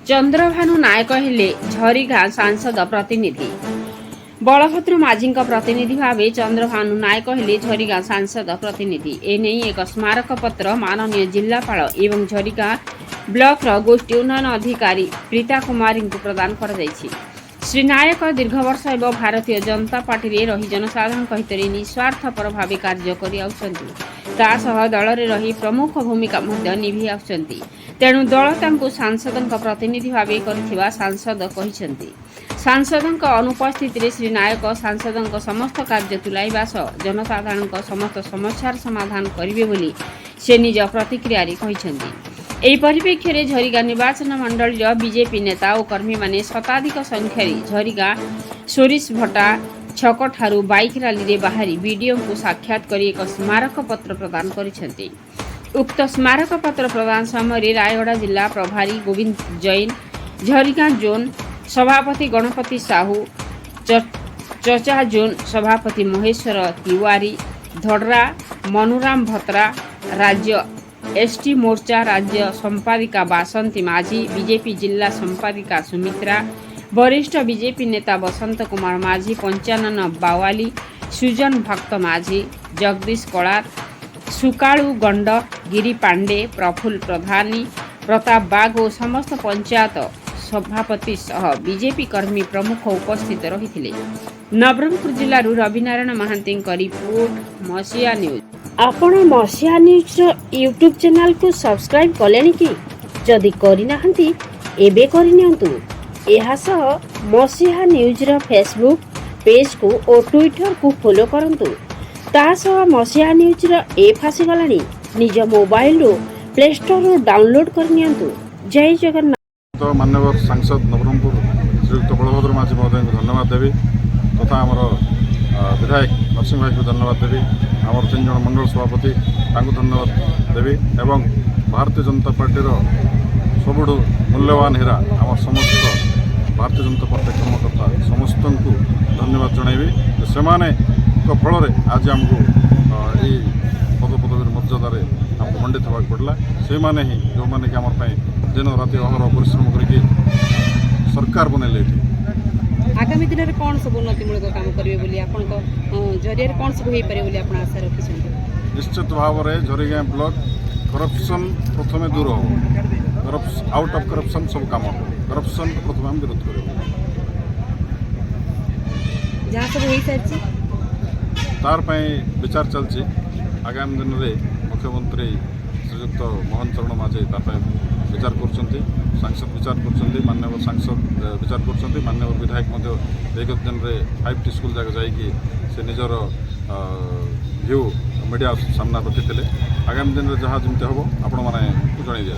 चंद्रभानु नायक हेले झरीगाँ सांसद प्रतिनिधि। बलभद्र माझी प्रतिनिधि भाव चंद्रभानु नायक हेले झरीगाँ सांसद प्रतिनिधि। एने एक स्मारक पत्र माननीय जिलापाल एवं झरीगाँ ब्लॉक गोष्ठी उन्नयन अधिकारी प्रीता कुमारी को प्रदान कर श्री नायक दीर्घ वर्ष एवं भारतीय जनता पार्टी रे रही जनसाधारण हित निस्वार्थपर भाव कार्य कर दल रे रही प्रमुख भूमिका निभि आउछंती। तेणु दल तांको सांसद प्रतिनिधि भाव कर सांसद कहते सांसद अनुपस्थित श्री नायक सांसद समस्त कार्य तुलाइबा सह जनसाधारण समस्त समस्यार समाधान करेंगे बोली से निज प्रतिक्रिया कहते। ଏହି ପରିପ୍ରେକ୍ଷୀରେ ଝରିଗାଁ ନିର୍ବାଚନ ମଣ୍ଡଳୀର ବିଜେପି ନେତା ଓ କର୍ମୀମାନେ ଶତାଧିକ ସଂଖ୍ୟାରେ ଝରିଗାଁ ସୋରିଷଭଟା ଛକଠାରୁ ବାଇକ୍ ରାଲିରେ ବାହାରି ବିଡିଓଙ୍କୁ ସାକ୍ଷାତ କରି ଏକ ସ୍ମାରକ ପତ୍ର ପ୍ରଦାନ କରିଛନ୍ତି। ଉକ୍ତ ସ୍ମାରକ ପତ୍ର ପ୍ରଦାନ ସମୟରେ ରାୟଗଡ଼ା ଜିଲ୍ଲା ପ୍ରଭାରୀ ଗୋବିନ୍ଦ ଜୈନ, ଝରିଗାଁ ଜୋନ୍ ସଭାପତି ଗଣପତି ସାହୁ, ଚଚା ଜୋନ୍ ସଭାପତି ମହେଶ୍ୱର ତିୱାରୀ, ଧଡ଼ରା ମନୁରାମ ଭତ୍ରା, ରାଜ୍ୟ एसटी मोर्चा राज्य संपादिका बासंती माझी, बीजेपी जिला संपादिका सुमित्रा, वरिष्ठ बीजेपी नेता बसंत कुमार माझी, पंचानन बावाली, सुजन भक्त माझी, जगदीश कलार, सुकाळू गंड, गिरी पांडे, प्रफुल्ल प्रधानी, प्रताप बाग और समस्त पंचायत सभापति सह बीजेपी कर्मी प्रमुख उपस्थित रही। नवरंगपुर जिलूर रविनारायण महांती रिपोर्ट मसीहा न्यूज। आपण मसीहा न्यूज यूट्यूब चैनल को सब्सक्राइब कले कि जदि करना एबे करनियंतु। एहा सह मसीहा न्यूज रो फेसबुक पेज को और ट्विटर को फॉलो करंतु। ता सह मसीहा न्यूज रो ऐप आसी गलानी निज मोबाइल रो प्ले स्टोर रो डाउनलोड करनियंतु। जय जगन्नाथ। तो माननीय सांसद नवरंगपुर श्रीयुक्त बलभद्र माझी महोदय को धन्यवाद देवी तथा आमर विधायक नरसिंह भाई को धन्यवाद देवी, आमर 3 जन मंडल सभापति धन्यवाद देवी एवं भारतीय जनता पार्टी सबुठ मूल्यवान हीरा आम समस्त भारतीय जनता पार्टी कर्मकर्ता समस्त को धन्यवाद जनइबी से फल आज आमको यही पदपदवी मर्यादार आमको मंडित होगा पड़ा से मैंने ही जो मैंने कि आम दिन राति अहर परिश्रम करके सरकार बनैले। आगामी दिन में कौन सब उन्नतिमूलक काम करेंगे बोली आपण जरिया कौन सब हो पारे बोली आपण आशा रखिछन? निश्चित भाव में झरीगाँ ब्लॉक करप्शन प्रथम दूर हो, आउट ऑफ करप्शन सब काम हो, करप्शन प्रथम हम विरोध कर जहाँ सब हो सारी तार विचार चलती। आगामी दिन में मुख्यमंत्री श्रीयुक्त मोहन चरण माझी विचार कर सांसद विचार कर माननीय सांसद विचार कर माननीय विधायक एक दिन में 5टी स्कूल जाक जाकि से निजर भ्यू मीडिया सामना रखी। आगामी दिन में जहाँ जमी हम आपण मैंने जन दिया।